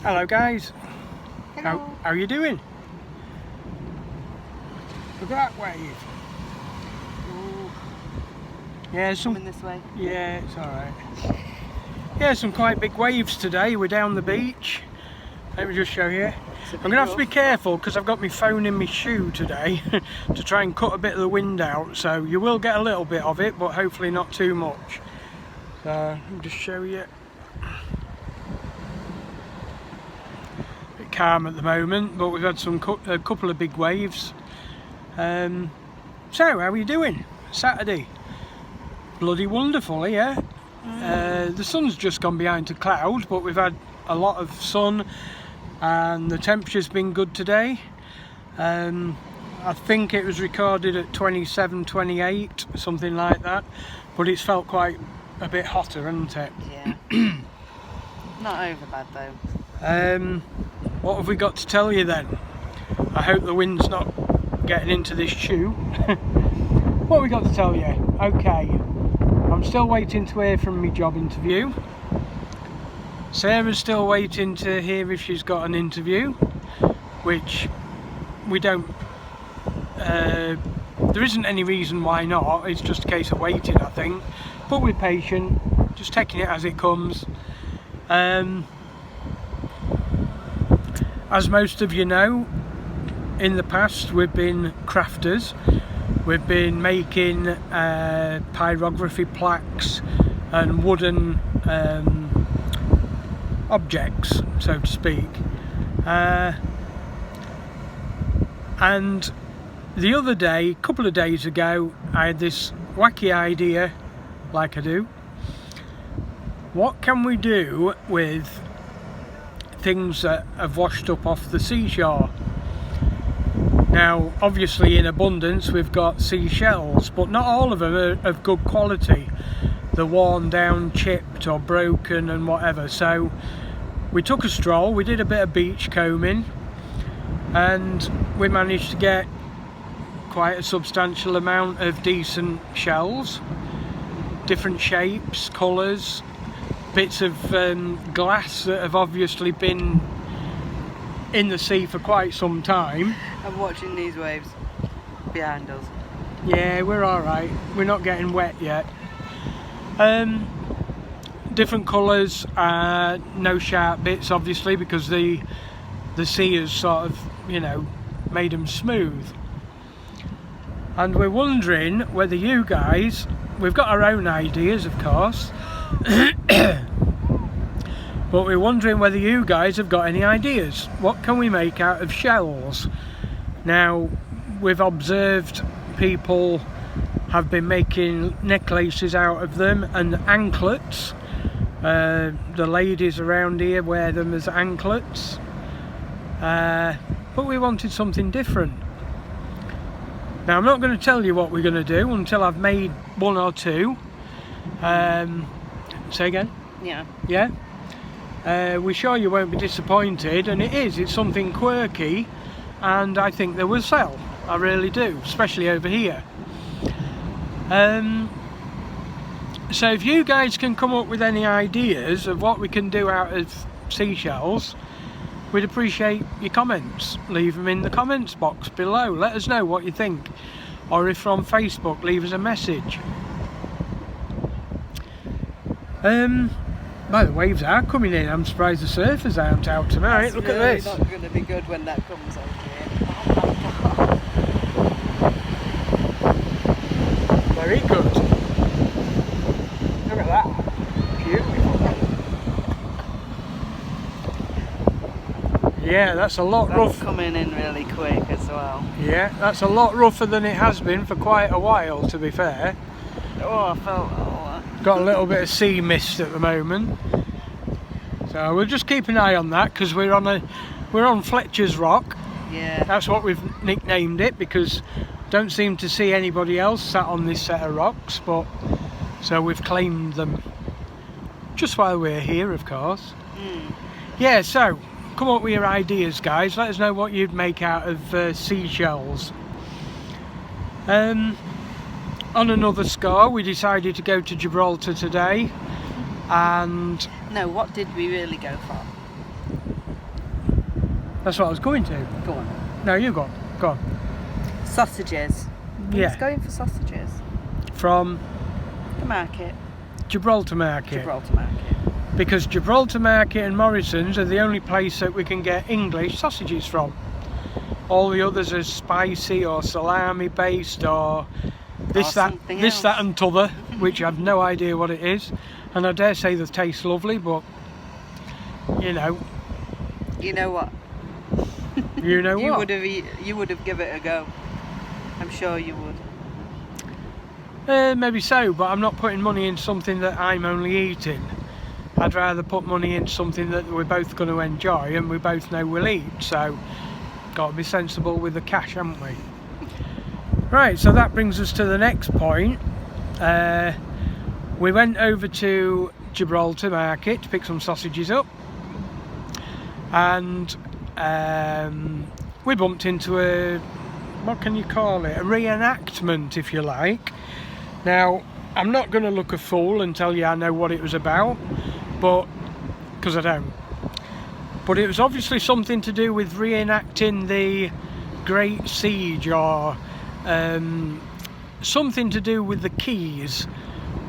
Hello guys. Hello. How are you doing? Look at that wave. Ooh. Yeah, Coming this way. Yeah, it's alright. Yeah, some quite big waves today. We're down the beach. Let me just show you. I'm going to have to be careful because I've got my phone in my shoe today to try and cut a bit of the wind out. So you will get a little bit of it, but hopefully not too much. So let me just show you. Bit calm at the moment, but we've had a couple of big waves. So how are you doing? Saturday. Bloody wonderful here. The sun's just gone behind a cloud, but we've had a lot of sun and the temperature's been good today. I think it was recorded at 27, 28, something like that, but it's felt quite a bit hotter, hasn't it? Yeah. Not over bad though. What have we got to tell you then? I hope the wind's not getting into this shoe. What have we got to tell you? Okay, I'm still waiting to hear from my job interview. Sarah's still waiting to hear if she's got an interview, which we don't, there isn't any reason why not. It's just a case of waiting, I think, but we're patient, just taking it as it comes. As most of you know, in the past we've been crafters. We've been making pyrography plaques and wooden objects, so to speak. And the other day, a couple of days ago, I had this wacky idea, like I do. What can we do with things that have washed up off the seashore? Now, obviously in abundance we've got seashells, but not all of them are of good quality. They're worn down, chipped or broken and whatever. So we took a stroll, we did a bit of beach combing, and we managed to get quite a substantial amount of decent shells, different shapes, colours, bits of glass that have obviously been in the sea for quite some time. I'm watching these waves behind us. Yeah, we're alright, we're not getting wet yet. Different colours, no sharp bits obviously, because the sea has sort of, you know, made them smooth. And we're wondering whether you guys, we've got our own ideas of course, but we're wondering whether you guys have got any ideas. What can we make out of shells? Now, we've observed people have been making necklaces out of them and anklets. The ladies around here wear them as anklets. But we wanted something different. Now, I'm not going to tell you what we're going to do until I've made one or two. Say again? Yeah. Yeah? We're sure you won't be disappointed, and it's something quirky, and I think they will sell. I really do, especially over here. So if you guys can come up with any ideas of what we can do out of seashells, we'd appreciate your comments. Leave them in the comments box below. Let us know what you think, or if from Facebook, leave us a message. Well, the waves are coming in. I'm surprised the surfers aren't out tonight. That's Look really at this. Not going to be good when that comes over here. Very good. Look at that. Beautiful. Yeah, that's a lot rough. Coming in really quick as well. Yeah, that's a lot rougher than it has been for quite a while, to be fair. Oh, I felt... Got a little bit of sea mist at the moment. So we'll just keep an eye on that, because we're on Fletcher's Rock. Yeah. That's what we've nicknamed it, because don't seem to see anybody else sat on this set of rocks, but so we've claimed them just while we're here, of course. Yeah, so come up with your ideas, guys. Let us know what you'd make out of seashells. On another score, we decided to go to Gibraltar today, and No, what did we really go for? That's what I was going to. Go on. No, you go. Go on. Sausages. Yeah. He's going for sausages. From The market. Gibraltar Market. Gibraltar market. Because Gibraltar Market and Morrison's are the only place that we can get English sausages from. All the others are spicy or salami based or this, that, and t'other, which I've no idea what it is. And I dare say they taste lovely, but you know. You know what? You know You what? you would have given it a go. I'm sure you would. Maybe so, but I'm not putting money in something that I'm only eating. I'd rather put money in something that we're both going to enjoy and we both know we'll eat. So, got to be sensible with the cash, haven't we? Right, so that brings us to the next point. We went over to Gibraltar Market to pick some sausages up, and we bumped into a, what can you call it, a reenactment, if you like. Now, I'm not going to look a fool and tell you I know what it was about, but because I don't. But it was obviously something to do with reenacting the Great Siege, or something to do with the keys.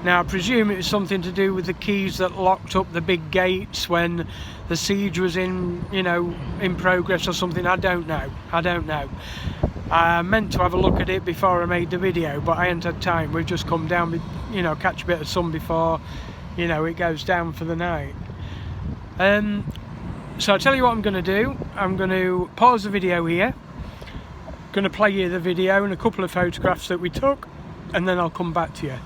Now I presume it was something to do with the keys that locked up the big gates when the siege was in progress or something. I don't know. I meant to have a look at it before I made the video, but I hadn't had time. We've just come down, catch a bit of sun before, it goes down for the night. So I'll tell you what I'm going to do. I'm going to pause the video here. Going to play you the video and a couple of photographs that we took, and then I'll come back to you.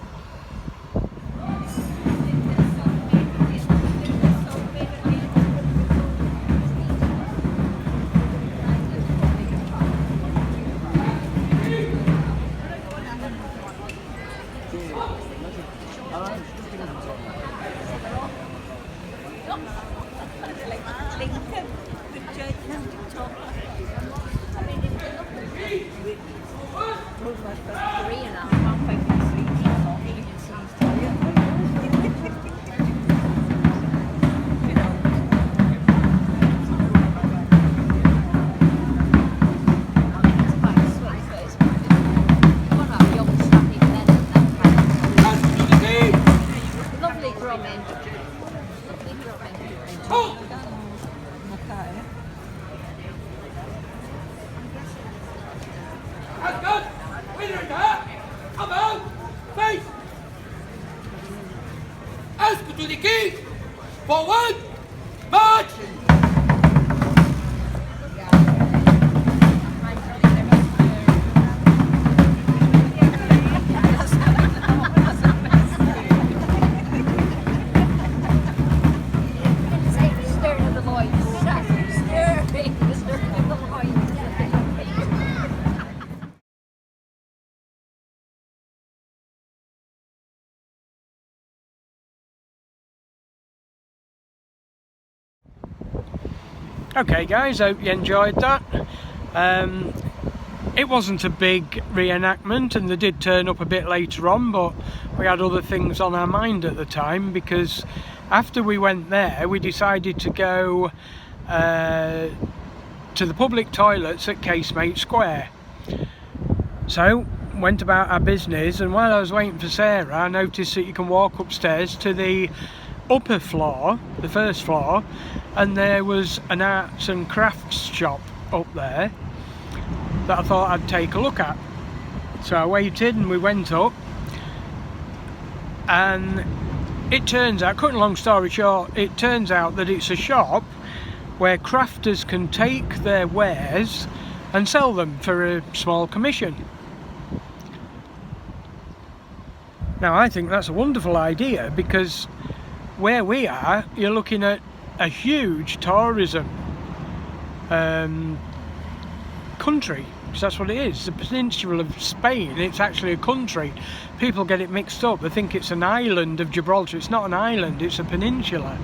To the key! Forward! March! Okay guys, hope you enjoyed that. It wasn't a big reenactment, and they did turn up a bit later on, but we had other things on our mind at the time, because after we went there we decided to go to the public toilets at Casemate Square. So went about our business, and while I was waiting for Sarah I noticed that you can walk upstairs to the upper floor, the first floor, and there was an arts and crafts shop up there that I thought I'd take a look at. So I waited and we went up, and it turns out, cutting a long story short, it turns out that it's a shop where crafters can take their wares and sell them for a small commission. Now I think that's a wonderful idea, because where we are, you're looking at a huge tourism country, because that's what it is. The peninsula of Spain, it's actually a country. People get it mixed up. They think it's an island of Gibraltar. It's not an island, it's a peninsula.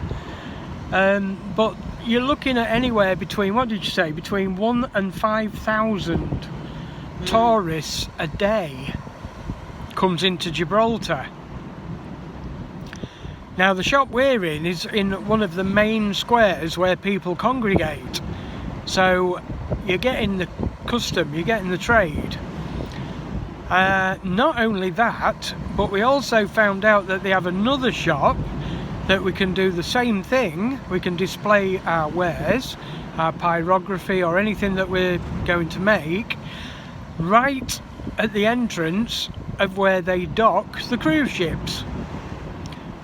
But you're looking at anywhere between, what did you say, between 1,000 and 5,000 tourists a day comes into Gibraltar. Now the shop we're in is in one of the main squares where people congregate, So you're getting the custom, you're getting the trade. Not only that, but we also found out that they have another shop that we can do the same thing. We can display our wares, our pyrography or anything that we're going to make right at the entrance of where they dock the cruise ships.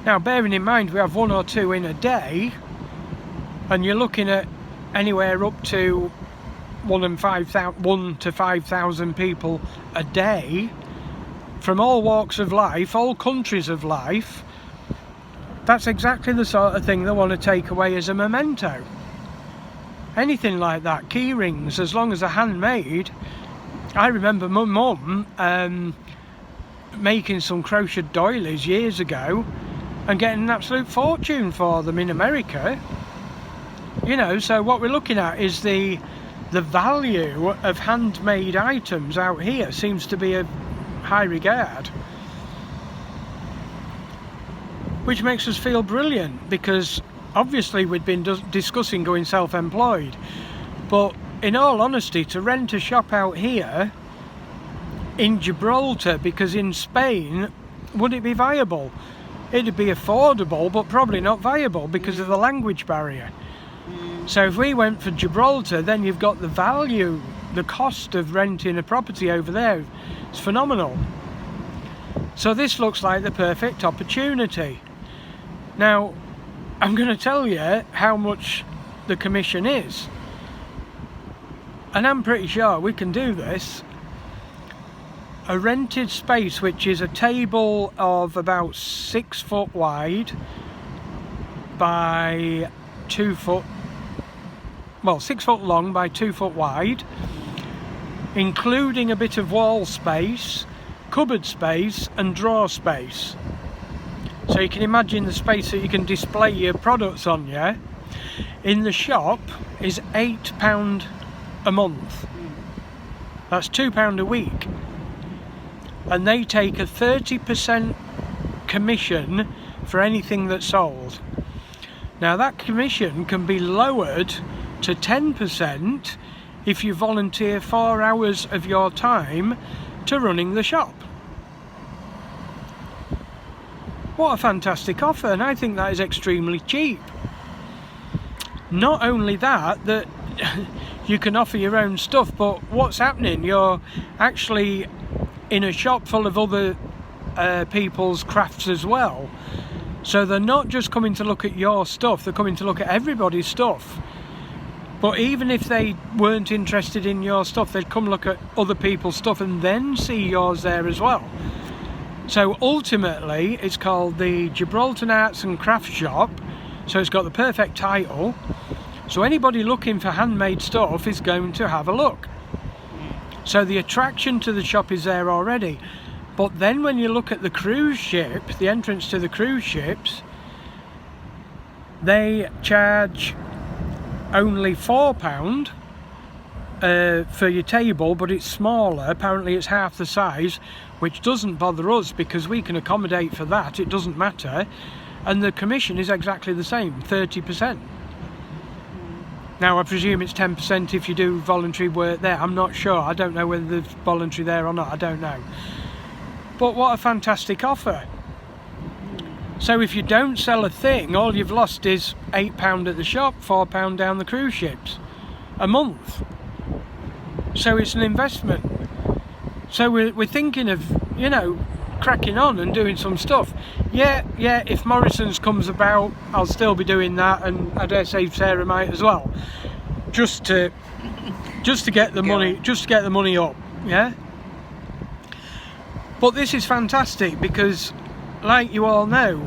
Now, bearing in mind we have 1 or 2 in a day, and you're looking at anywhere up to 1 to 5,000 people a day from all walks of life, all countries of life. That's exactly the sort of thing they want to take away as a memento. Anything like that, key rings, as long as they're handmade. I remember my mum making some crocheted doilies years ago and getting an absolute fortune for them in America. You know, so what we're looking at is the value of handmade items out here seems to be of high regard, which makes us feel brilliant, because obviously we'd been discussing going self-employed, but in all honesty, to rent a shop out here in Gibraltar, because in Spain, would it be viable? It'd be affordable, but probably not viable because of the language barrier. So if we went for Gibraltar, then you've got the value, the cost of renting a property over there. It's phenomenal. So this looks like the perfect opportunity. Now, I'm going to tell you how much the commission is. And I'm pretty sure we can do this. A rented space, which is a table of about 6 foot wide by 2 foot, well, 6 foot long by 2 foot wide, including a bit of wall space, cupboard space and drawer space. So you can imagine the space that you can display your products on, yeah? In the shop is £8 a month. That's £2 a week. And they take a 30% commission for anything that's sold. Now that commission can be lowered to 10% if you volunteer 4 hours of your time to running the shop. What a fantastic offer, and I think that is extremely cheap. Not only that you can offer your own stuff, but what's happening, you're actually in a shop full of other people's crafts as well. So they're not just coming to look at your stuff, they're coming to look at everybody's stuff. But even if they weren't interested in your stuff, they'd come look at other people's stuff and then see yours there as well. So ultimately, it's called the Gibraltar Arts and Crafts Shop. So it's got the perfect title. So anybody looking for handmade stuff is going to have a look. So the attraction to the shop is there already. But then when you look at the cruise ship, the entrance to the cruise ships, they charge only £4 for your table, but it's smaller. Apparently it's half the size, which doesn't bother us because we can accommodate for that. It doesn't matter. And the commission is exactly the same, 30%. Now I presume it's 10% if you do voluntary work there. I'm not sure. I don't know whether there's voluntary there or not. I don't know. But what a fantastic offer. So if you don't sell a thing, all you've lost is £8 at the shop, £4 down the cruise ships a month. So it's an investment. So we're thinking of, you know, cracking on and doing some stuff. Yeah, if Morrison's comes about, I'll still be doing that, and I dare say Sarah might as well. Just to get the money up, yeah? But this is fantastic because, like you all know,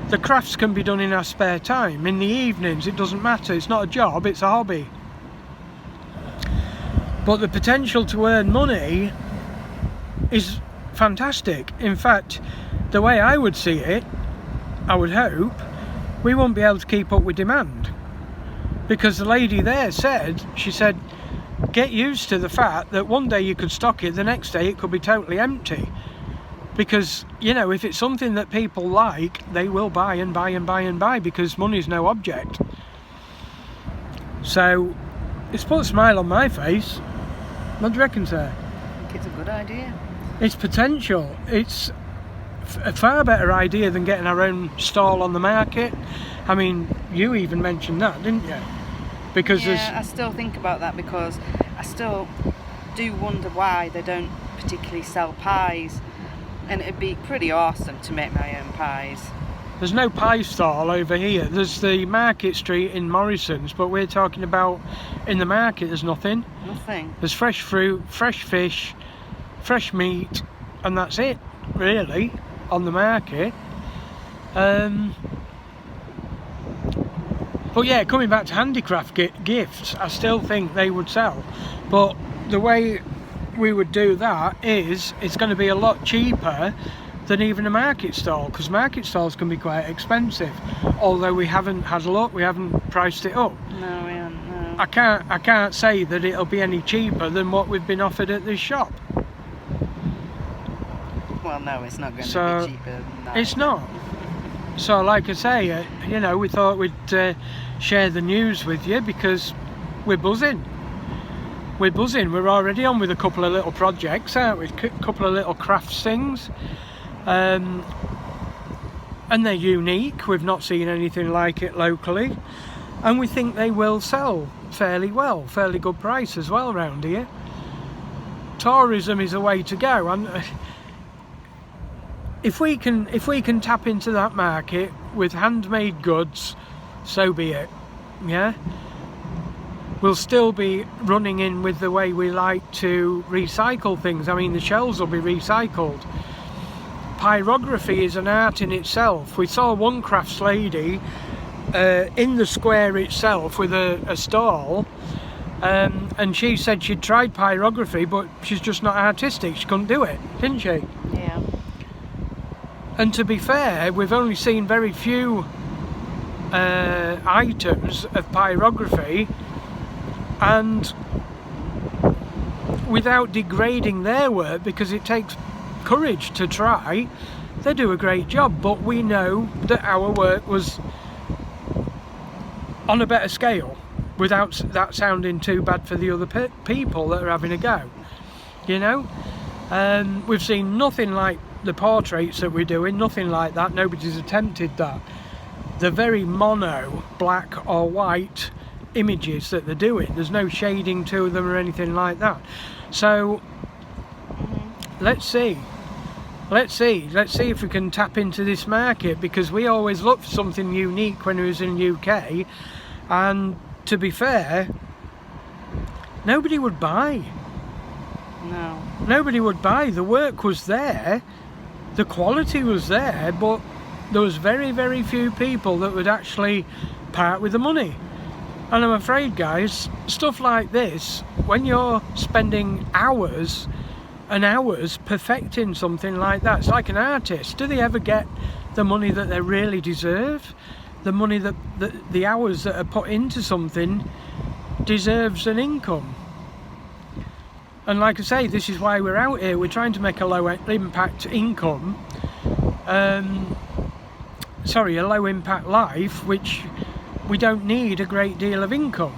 the crafts can be done in our spare time, in the evenings. It doesn't matter, it's not a job, it's a hobby. But the potential to earn money is fantastic. In fact, the way I would see it, I would hope, we won't be able to keep up with demand. Because the lady there said, she said, get used to the fact that one day you could stock it, the next day it could be totally empty. Because, you know, if it's something that people like, they will buy and buy and buy and buy, because money's no object. So It's put a smile on my face. What do you reckon, sir? I think it's a good idea. It's potential. It's a far better idea than getting our own stall on the market. I mean, you even mentioned that, didn't you? Because yeah, I still think about that because I still do wonder why they don't particularly sell pies, and it'd be pretty awesome to make my own pies. there's no pie stall over here. There's the Market Street in Morrison's, but we're talking about in the market there's nothing. Nothing. There's fresh fruit, fresh fish, fresh meat, and that's it, really, on the market. But yeah, coming back to handicraft gifts, I still think they would sell. But the way we would do that is it's going to be a lot cheaper than even a market stall, because market stalls can be quite expensive. Although we haven't had a look, we haven't priced it up. No, we haven't. No. I can't say that it'll be any cheaper than what we've been offered at this shop. Well, no, it's not going So, to be cheaper than that. It's not. So, like I say, you know, we thought we'd share the news with you because we're buzzing. We're buzzing. We're already on with a couple of little projects, aren't we? A couple of little crafts things. And they're unique. We've not seen anything like it locally. And we think they will sell fairly well. Fairly good price as well around here. Tourism is a way to go. And if we can tap into that market with handmade goods, so be it. Yeah, we'll still be running in with the way we like to recycle things. I mean, the shells will be recycled. Pyrography is an art in itself. We saw one crafts lady in the square itself with a stall, and she said she'd tried pyrography, but she's just not artistic. She couldn't do it, didn't she? Yeah. And to be fair, we've only seen very few items of pyrography, and without degrading their work, because it takes courage to try, they do a great job. But we know that our work was on a better scale, without that sounding too bad for the other people that are having a go, you know. We've seen nothing like the portraits that we're doing, nothing like that. Nobody's attempted that. The very mono black or white images that they're doing, there's no shading to them or anything like that. So let's see if we can tap into this market, because we always look for something unique when we was in UK, and to be fair, nobody would buy. No. Nobody would buy. The work was there, the quality was there, but there was very, very few people that would actually part with the money. And I'm afraid, guys, stuff like this, when you're spending hours and hours perfecting something like that, it's like an artist. Do they ever get the money that they really deserve? The money that the hours that are put into something deserves an income. And like I say, this is why we're out here. We're trying to make a low impact income, a low impact life, which we don't need a great deal of income.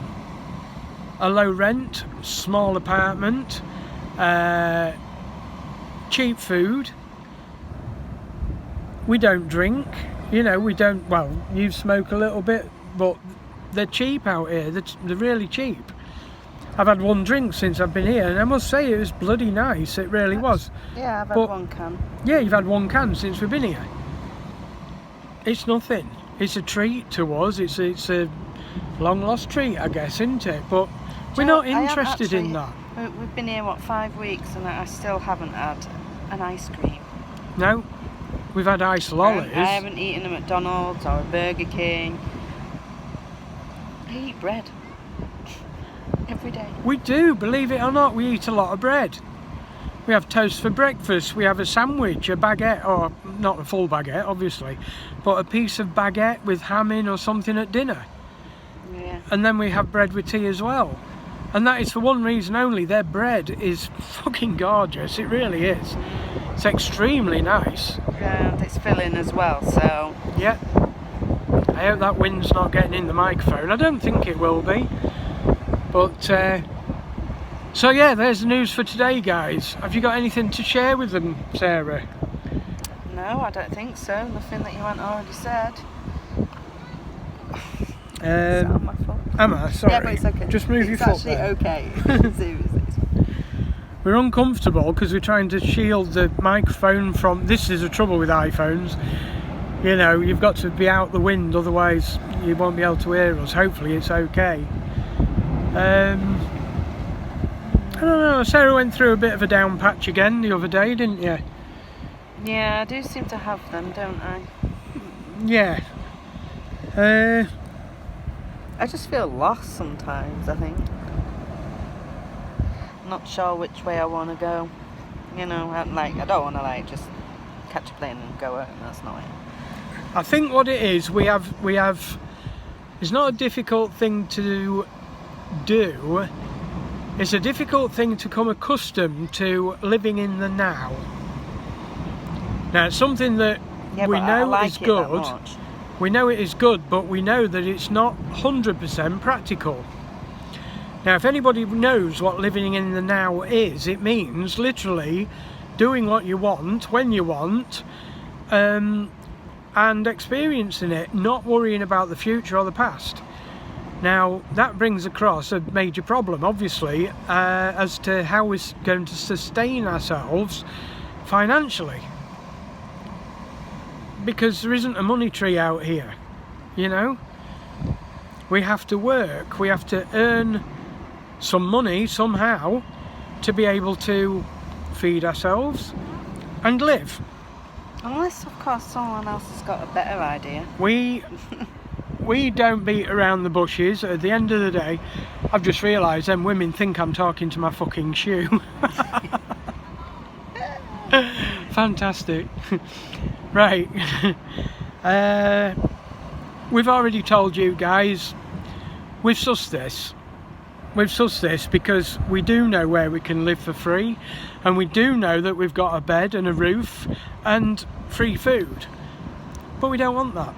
A low rent, small apartment, cheap food. We don't drink, you know, we don't, well, you smoke a little bit, but they're cheap out here. They're really cheap. I've had one drink since I've been here, and I must say it was bloody nice. It really was. Yeah, I've had But- one can. Yeah, you've had one can since we've been here. It's nothing. It's a treat to us. It's a long lost treat, I guess, isn't it? But we're not I have interested in actually- that. We've been here, what, 5 weeks, and I still haven't had an ice cream. No, we've had ice lollies. I haven't eaten a McDonald's or a Burger King. I eat bread every day. We do, believe it or not, we eat a lot of bread. We have toast for breakfast, we have a sandwich, a baguette, or not a full baguette obviously, but a piece of baguette with ham in or something at dinner. Yeah. And then we have bread with tea as well. And that is for one reason only: their bread is fucking gorgeous, it really is. It's extremely nice. And it's filling as well, so Yeah. I hope that wind's not getting in the microphone. I don't think it will be. But so yeah, there's the news for today, guys. Have you got anything to share with them, Sarah? No, I don't think so. Nothing that you haven't already said. Is that on my foot? Am I? Sorry. Yeah, but it's okay. Just move your foot It's actually there. okay. Seriously. We're uncomfortable because we're trying to shield the microphone from... This is the trouble with iPhones. You know, you've got to be out the wind, otherwise you won't be able to hear us. Hopefully it's okay. I don't know, Sarah went through a bit of a down patch again the other day, didn't you? Yeah, I do seem to have them, don't I? Yeah. I just feel lost sometimes, I think. Not sure which way I want to go. You know, I don't want to just catch a plane and go home. That's not it. I think what it is, we have. It's not a difficult thing to do. It's a difficult thing to become accustomed to living in the now. Now, it's something that we know is good. We know it is good, but we know that it's not 100% practical. Now, if anybody knows what living in the now is, it means literally doing what you want, when you want, and experiencing it, not worrying about the future or the past. Now, that brings across a major problem, obviously, as to how we're going to sustain ourselves financially. Because there isn't a money tree out here, you know? We have to work, we have to earn some money somehow to be able to feed ourselves and live. Unless, of course, someone else has got a better idea. We don't beat around the bushes. At the end of the day, I've just realised them women think I'm talking to my fucking shoe. Fantastic. Right. We've already told you guys, we've sussed this. We've sussed this because we do know where we can live for free, and we do know that we've got a bed and a roof and free food, but we don't want that.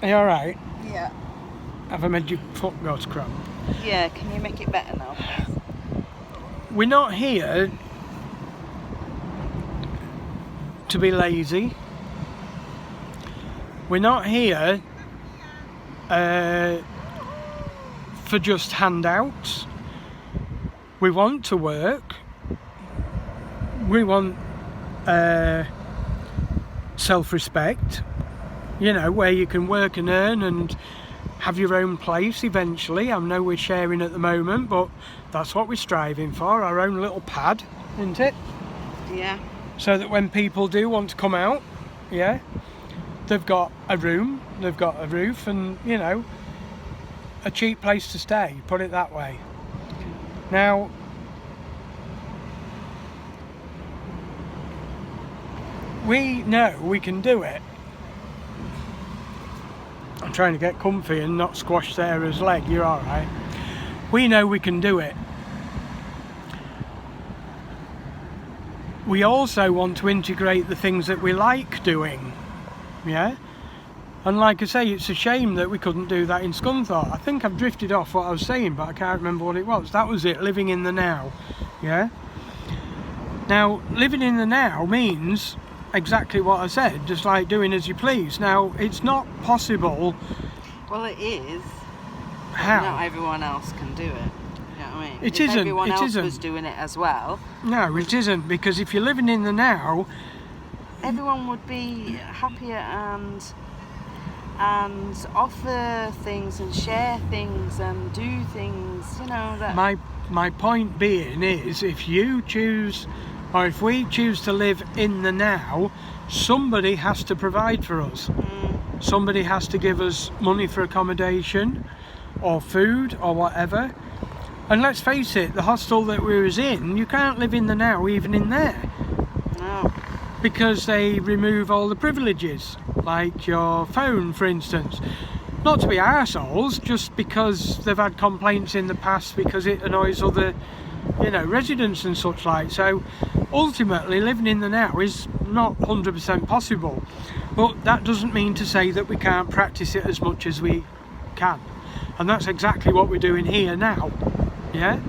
Are you alright? Yeah. Have I made your foot go to crap? Yeah, can you make it better now, please? We're not here to be lazy. We're not here for just handouts. We want to work. We want self-respect, you know, where you can work and earn and have your own place eventually. I know we're sharing at the moment, but that's what we're striving for, our own little pad, isn't it? Yeah. So that when people do want to come out, yeah, they've got a room, they've got a roof, and, you know, a cheap place to stay, put it that way. Now, we know we can do it. I'm trying to get comfy and not squash Sarah's leg, you're alright. We know we can do it. We also want to integrate the things that we like doing, yeah? And like I say, it's a shame that we couldn't do that in Scunthorpe. I think I've drifted off what I was saying, but I can't remember what it was. That was it, living in the now, yeah? Now, living in the now means exactly what I said, just like doing as you please. Now, it's not possible. Well, it is. How? Not everyone else can do it. You know what I mean? It if isn't. Everyone It else isn't. was doing it as well. No, it isn't, because if you're living in the now, everyone would be happier and offer things and share things and do things, you know. That my point being is, if you choose, or if we choose to live in the now, somebody has to provide for us. Somebody has to give us money for accommodation or food or whatever. And let's face it, the hostel that we was in, you can't live in the now even in there. No. Because they remove all the privileges, like your phone, for instance. Not to be arseholes, just because they've had complaints in the past because it annoys other, you know, residents and such like. So ultimately, living in the now is not 100% possible. But that doesn't mean to say that we can't practice it as much as we can. And that's exactly what we're doing here now. Yeah,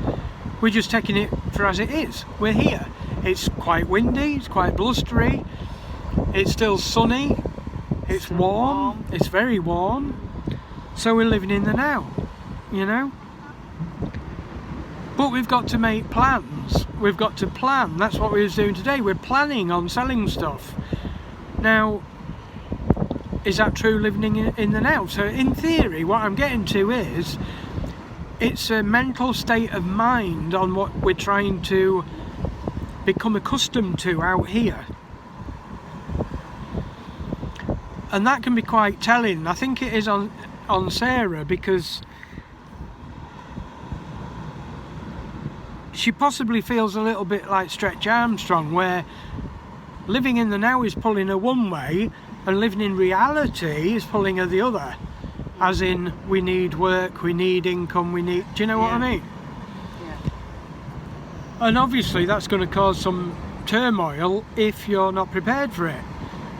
we're just taking it for as it is. We're here. It's quite windy, it's quite blustery, it's still sunny, it's warm, it's very warm. So we're living in the now, you know. But we've got to make plans. We've got to plan. That's what we was doing today. We're planning on selling stuff. Now, is that true living in the now? So in theory, what I'm getting to is, it's a mental state of mind on what we're trying to become accustomed to out here. And that can be quite telling. I think it is on Sarah, because she possibly feels a little bit like Stretch Armstrong, where living in the now is pulling her one way and living in reality is pulling her the other. As in, we need work, we need income, we need... Do you know what I mean? Yeah. And obviously that's going to cause some turmoil if you're not prepared for it.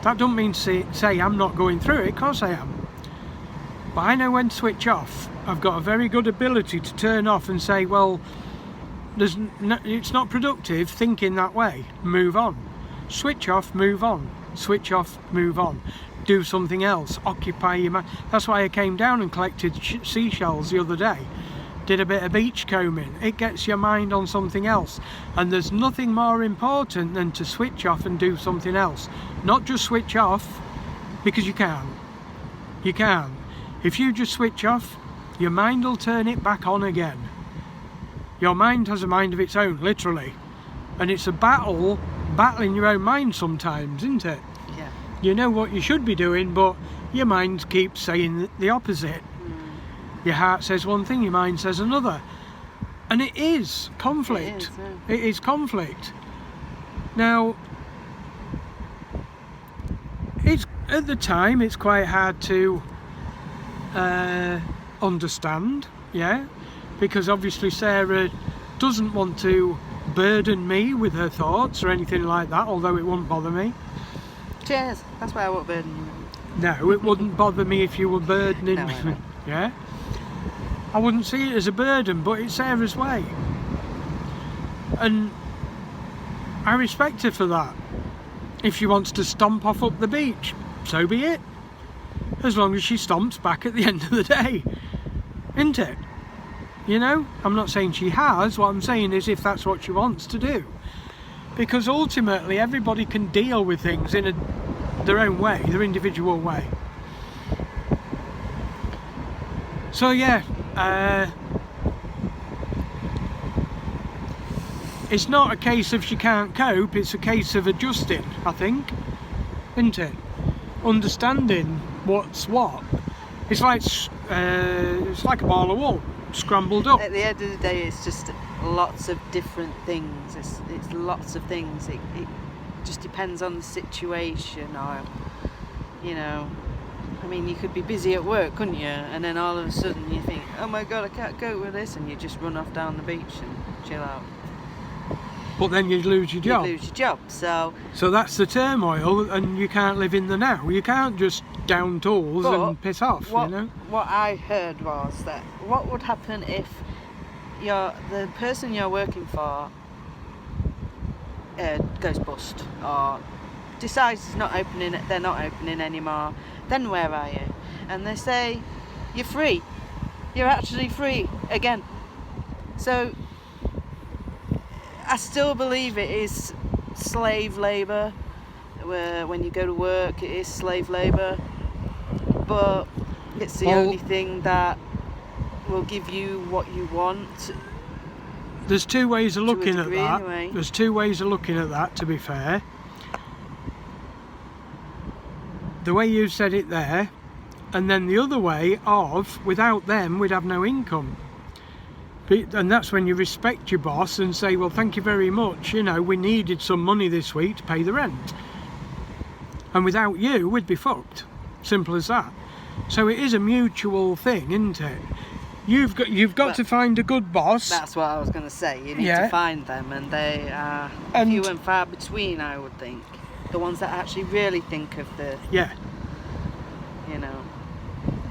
That don't mean to say I'm not going through it, of course I am. But I know when to switch off. I've got a very good ability to turn off and say, well, it's not productive thinking that way. Move on. Switch off, move on. Switch off, move on. Do something else. Occupy your mind. That's why I came down and collected seashells the other day. Did a bit of beach combing. It gets your mind on something else. And there's nothing more important than to switch off and do something else. Not just switch off, because you can. You can. If you just switch off, your mind will turn it back on again. Your mind has a mind of its own, literally. And it's a battling your own mind sometimes, isn't it? Yeah. You know what you should be doing, but your mind keeps saying the opposite. Your heart says one thing, your mind says another. And it is conflict. It is conflict. Now, it's at the time it's quite hard to understand, yeah, because obviously Sarah doesn't want to burden me with her thoughts or anything like that, although it wouldn't bother me. Cheers. That's why I won't burden you. No, it wouldn't bother me if you were burdening No, me. Yeah, I wouldn't see it as a burden, but it's Sarah's way, and I respect her for that. If she wants to stomp off up the beach, so be it, as long as she stomps back at the end of the day, isn't it? You know, I'm not saying she has. What I'm saying is, if that's what she wants to do, because ultimately everybody can deal with things in their own way, their individual way. So yeah, it's not a case of she can't cope, it's a case of adjusting, I think, isn't it? Understanding what's what. It's like a ball of wool scrambled up. At the end of the day, it's just lots of different things. It's lots of things. It just depends on the situation, or, you know, I mean, you could be busy at work, couldn't you? And then all of a sudden you think, oh my god, I can't cope with this, and you just run off down the beach and chill out. But then you lose your job. You lose your job, so that's the turmoil, and you can't live in the now. You can't just down tools and piss off, you know? What I heard was that what would happen if the person you're working for goes bust, or decides they're not opening anymore, then where are you? And they say you're free. You're actually free again. So I still believe it is slave labour. Where when you go to work, it is slave labour, but it's the only thing that will give you what you want. There's two ways of looking at that. Anyway. There's two ways of looking at that, to be fair. The way you said it there, and then the other way of, without them we'd have no income. And that's when you respect your boss and say, well, thank you very much, you know, we needed some money this week to pay the rent, and without you we'd be fucked. Simple as that. So it is a mutual thing, isn't it? You've got to find a good boss. That's what I was going to say. You need to find them, and they are few and far between, I would think. The ones that actually really think of you know,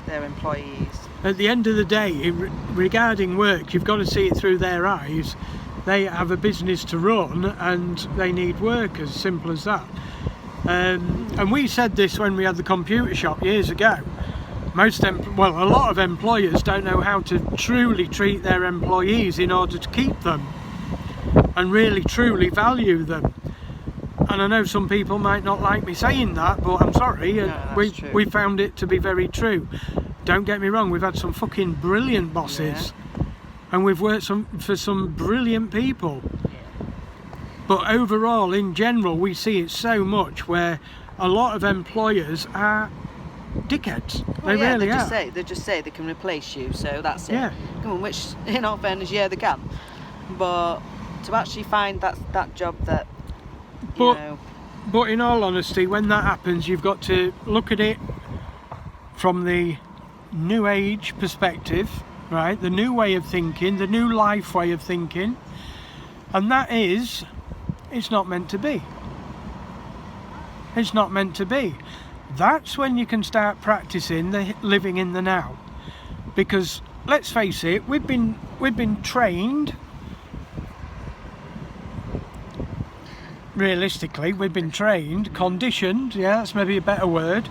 their employees. at the end of the day, regarding work, you've got to see it through their eyes. They have a business to run and they need workers, simple as that. And we said this when we had the computer shop years ago. A lot of employers don't know how to truly treat their employees in order to keep them and really truly value them. And I know some people might not like me saying that, but I'm sorry, we found it to be very true. Don't get me wrong, we've had some fucking brilliant bosses, and we've worked for some brilliant people. But overall, in general, we see it so much where a lot of employers are dickheads. Well, they really are. They just say they can replace you, so that's it. Yeah. Which, in all fairness, yeah, they can. But to actually find that job that, you know... But in all honesty, when that happens, you've got to look at it from the new age perspective, right? The new way of thinking, the new life way of thinking. And that is, it's not meant to be. It's not meant to be. That's when you can start practicing the living in the now. Because let's face it, we've been trained. Realistically, we've been trained, conditioned, yeah, that's maybe a better word.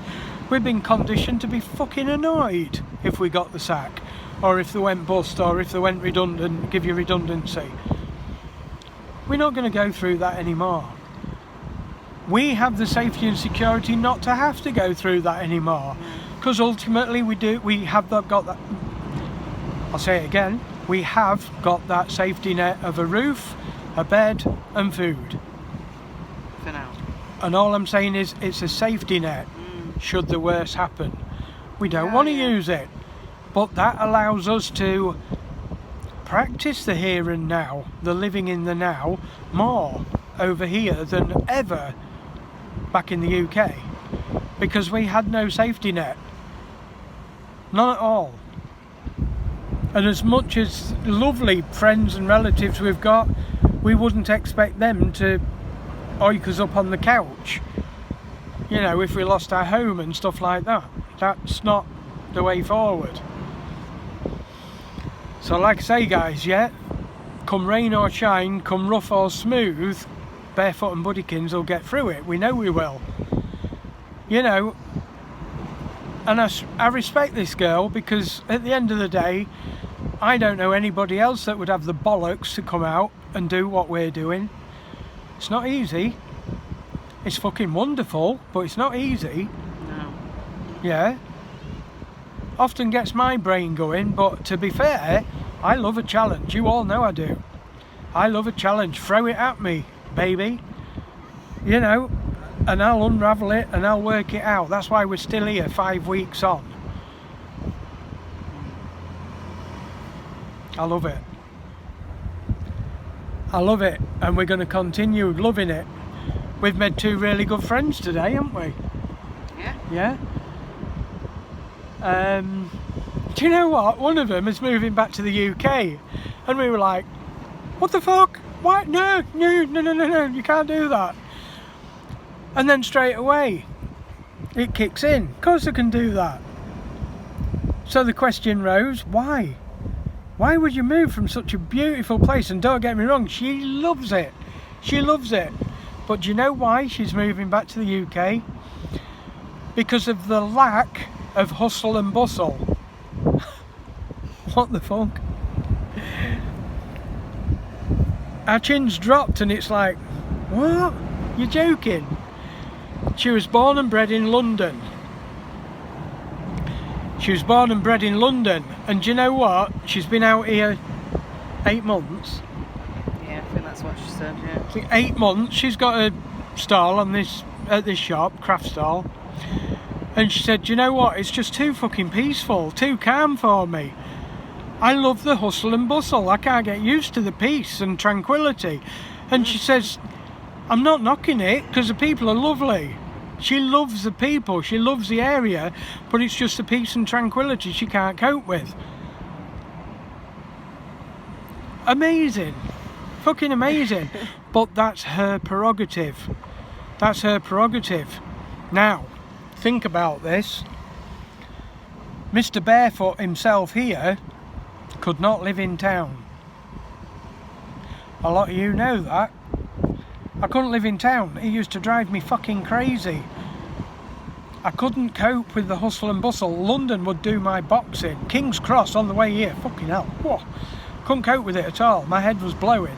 We've been conditioned to be fucking annoyed if we got the sack, or if they went bust, or if they went redundant, give you redundancy. We're not going to go through that anymore. We have the safety and security not to have to go through that anymore, because ultimately we have got that. I'll say it again. We have got that safety net of a roof, a bed, and food. For now. And all I'm saying is, it's a safety net. Should the worst happen, we don't want to use it, but that allows us to practice the here and now, the living in the now, more over here than ever back in the UK, because we had no safety net, none at all. And as much as lovely friends and relatives we've got, we wouldn't expect them to oik us up on the couch, you know, if we lost our home and stuff like that. That's not the way forward. So like I say, guys, come rain or shine, come rough or smooth, Barefoot and Buddykins will get through it. We know we will. You know, and I respect this girl, because at the end of the day, I don't know anybody else that would have the bollocks to come out and do what we're doing. It's not easy. It's fucking wonderful, but it's not easy. No. Yeah. Often gets my brain going, but to be fair, I love a challenge. You all know I do. I love a challenge. Throw it at me, baby. You know, and I'll unravel it and I'll work it out. That's why we're still here 5 weeks on. I love it. I love it, and we're going to continue loving it. We've made 2 really good friends today, haven't we? Yeah. Yeah. Do you know what? One of them is moving back to the UK, and we were like, what the fuck? What? No, you can't do that. And then straight away, it kicks in. Of course I can do that. So the question rose, why? Why would you move from such a beautiful place? And don't get me wrong, she loves it. She loves it. But do you know why she's moving back to the UK? Because of the lack of hustle and bustle. What the fuck? Our chin's dropped and it's like, what? You're joking? She was born and bred in London. She was born and bred in London, and do you know what? She's been out here 8 months. Yeah, I think that's what she said, yeah. I think 8 months. She's got a stall on at this shop, craft stall. And she said, do you know what? It's just too fucking peaceful, too calm for me. I love the hustle and bustle. I can't get used to the peace and tranquility. And she says, I'm not knocking it, because the people are lovely. She loves the people, she loves the area, but it's just the peace and tranquility she can't cope with. Amazing. Fucking amazing. But that's her prerogative. That's her prerogative. Now, think about this. Mr. Barefoot himself here could not live in town. A lot of you know that. I couldn't live in town. It used to drive me fucking crazy. I couldn't cope with the hustle and bustle. London would do my boxing. King's Cross on the way here. Fucking hell. Whoa. Couldn't cope with it at all. My head was blowing.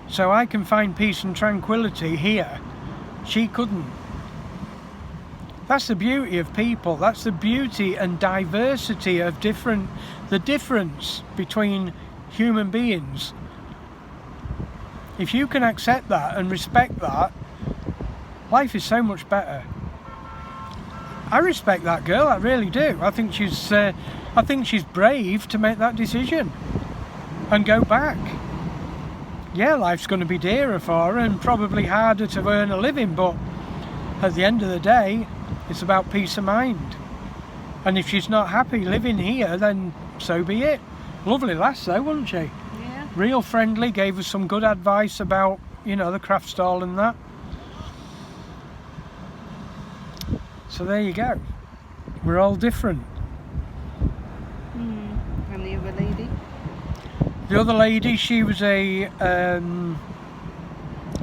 So I can find peace and tranquility here. She couldn't. That's the beauty of people. That's the beauty and diversity of the difference between human beings. If you can accept that and respect that, life is so much better. I respect that girl, I really do. I think she's brave to make that decision and go back. Yeah, life's going to be dearer for her and probably harder to earn a living, but at the end of the day, it's about peace of mind. And if she's not happy living here, then so be it. Lovely lass though, wasn't she? Yeah. Real friendly, gave us some good advice about, you know, the craft stall and that. So there you go. We're all different. And the other lady? The other lady, she was a,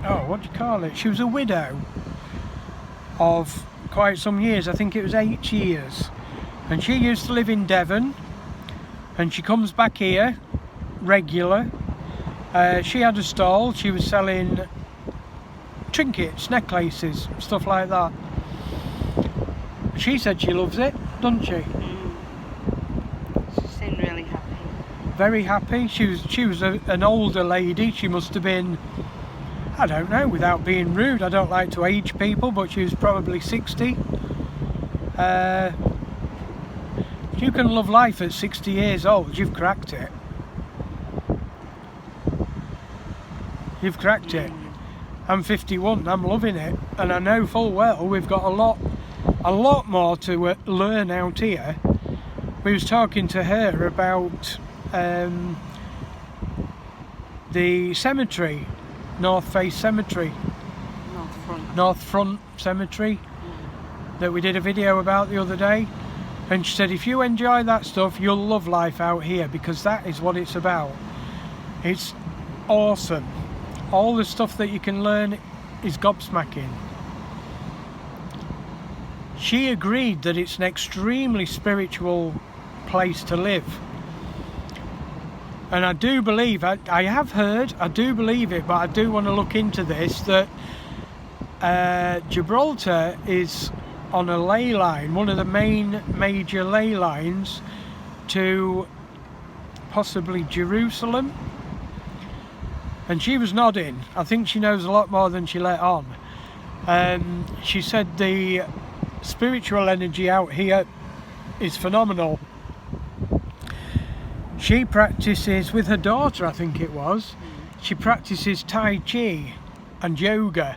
what do you call it? She was a widow of quite some years. I think it was 8 years. And she used to live in Devon. And she comes back here, regular. She had a stall. She was selling trinkets, necklaces, stuff like that. She said she loves it, doesn't she? She seemed really happy. Very happy. She was an older lady. She must have been, I don't know, without being rude, I don't like to age people, but she was probably 60. If you can love life at 60 years old, you've cracked it. You've cracked it. I'm 51, I'm loving it, and I know full well we've got a lot more to learn out here. We was talking to her about the cemetery, North Face Cemetery, North Front Cemetery, that we did a video about the other day, and she said if you enjoy that stuff, you'll love life out here, because that is what it's about. It's awesome. All the stuff that you can learn is gobsmacking. She agreed that it's an extremely spiritual place to live. And I do believe, I have heard, I do believe it, but I do want to look into this, that Gibraltar is on a ley line, one of the main major ley lines to possibly Jerusalem. And she was nodding. I think she knows a lot more than she let on. She said the spiritual energy out here is phenomenal. She practices with her daughter, I think it was. She practices Tai Chi and yoga,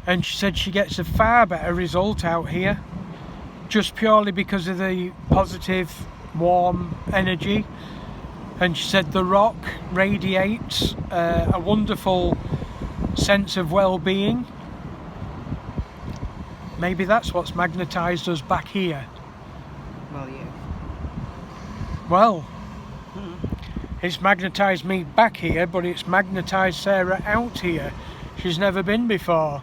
and she said she gets a far better result out here, just purely because of the positive, warm energy. And she said the rock radiates a wonderful sense of well-being. Maybe that's what's magnetised us back here. Well, yeah. Well, it's magnetised me back here, but it's magnetised Sarah out here. She's never been before.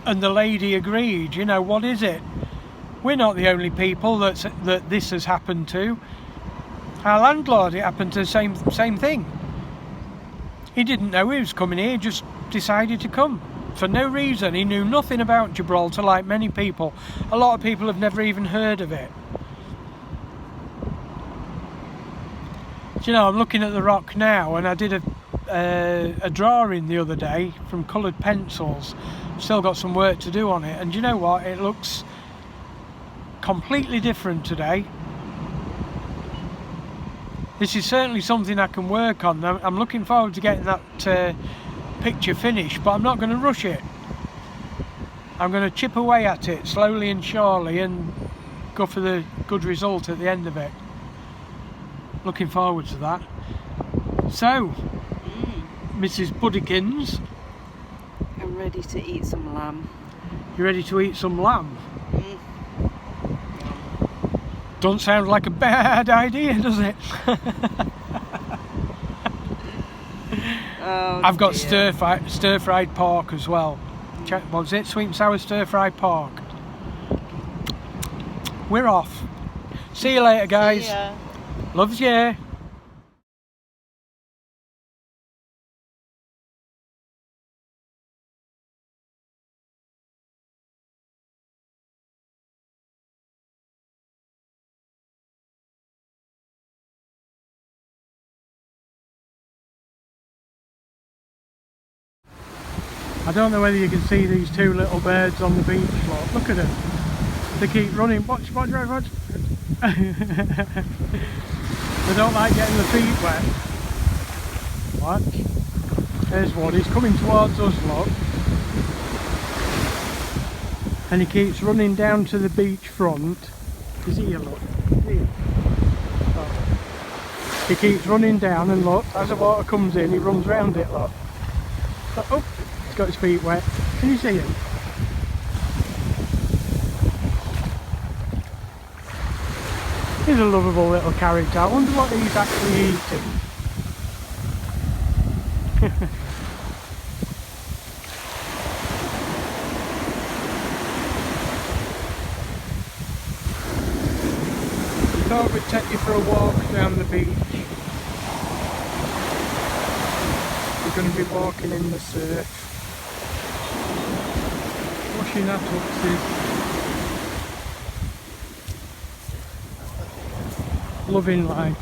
And the lady agreed. You know, what is it? We're not the only people that this has happened to. Our landlord, it happened to the same thing. He didn't know he was coming here, he just decided to come. For no reason. He knew nothing about Gibraltar, like many people. A lot of people have never even heard of it. Do you know, I'm looking at the rock now, and I did a drawing the other day from coloured pencils. Still got some work to do on it, and do you know what? It looks completely different today. This is certainly something I can work on. I'm looking forward to getting that picture finished, but I'm not going to rush it. I'm going to chip away at it slowly and surely and go for the good result at the end of it. Looking forward to that. So, Mrs. Buddykins, I'm ready to eat some lamb. you ready to eat some lamb? Don't sound like a bad idea, does it? Oh, I've got dear. stir-fried pork as well. What was it? Sweet and sour stir-fried pork. We're off. See you later, guys. See ya. Loves you. I don't know whether you can see these two little birds on the beach. Look at them. They keep running. Watch. They don't like getting the feet wet. Watch. There's one. He's coming towards us, look. And he keeps running down to the beach front. He's here, look. Here. Oh. He keeps running down and look, as the water comes in, he runs round it, look. Oh, he's got his feet wet. Can you see him? He's a lovable little character. I wonder what he's actually eating. We thought we'd take you for a walk down the beach. We're going to be walking in the surf, washing our tuxes. Loving life.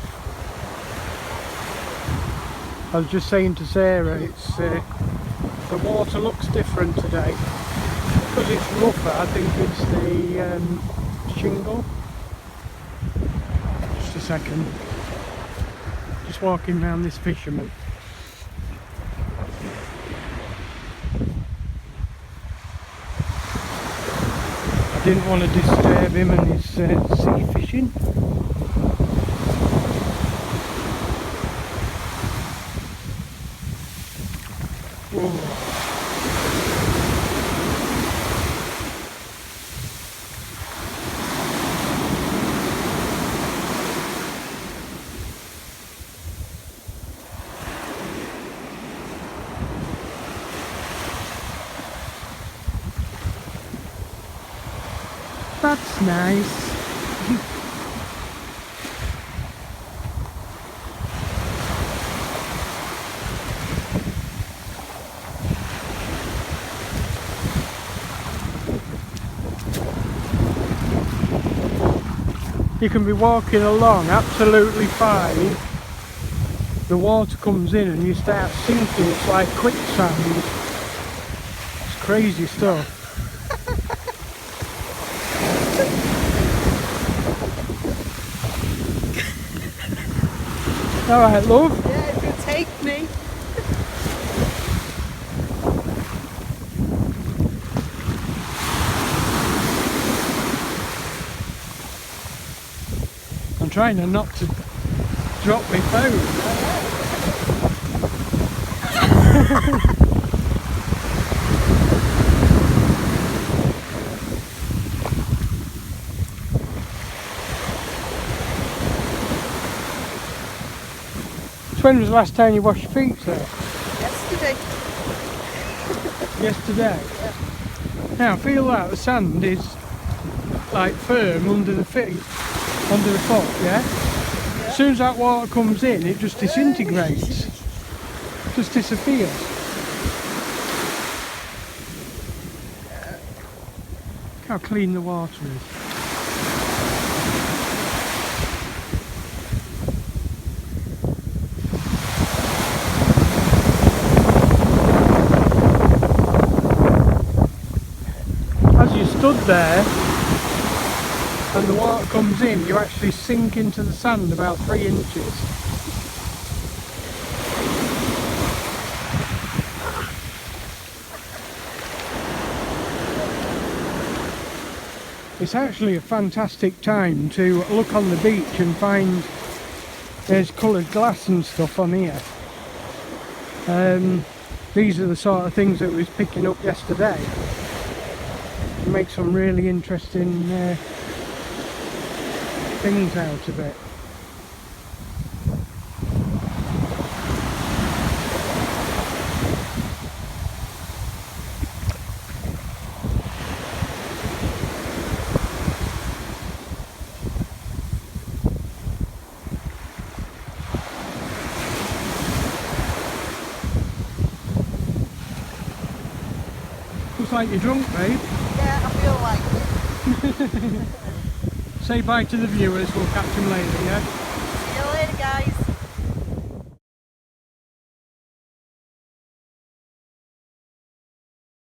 I was just saying to Sarah, it's the water looks different today because it's rougher. I think it's the shingle. Just a second. Just walking around this fisherman. I didn't want to disturb him and his sea fishing. That's nice. You can be walking along absolutely fine. The water comes in and you start sinking. It's like quicksand. It's crazy stuff. Alright, love. Yeah, if you'll take me. I'm trying not to drop my phone. When was the last time you washed your feet, sir? Yesterday. Yesterday? Yeah. Now I feel like the sand is like firm under the feet, under the foot, yeah? As soon as that water comes in, it just disintegrates, just disappears. Look how clean the water is. Stood there and the water comes in, you actually sink into the sand about 3 inches. It's actually a fantastic time to look on the beach and find there's coloured glass and stuff on here. These are the sort of things that we was picking up yesterday. Make some really interesting things out a bit. Looks like you're drunk, babe. Yeah, I feel like it. Say bye to the viewers, we'll catch them later, yeah?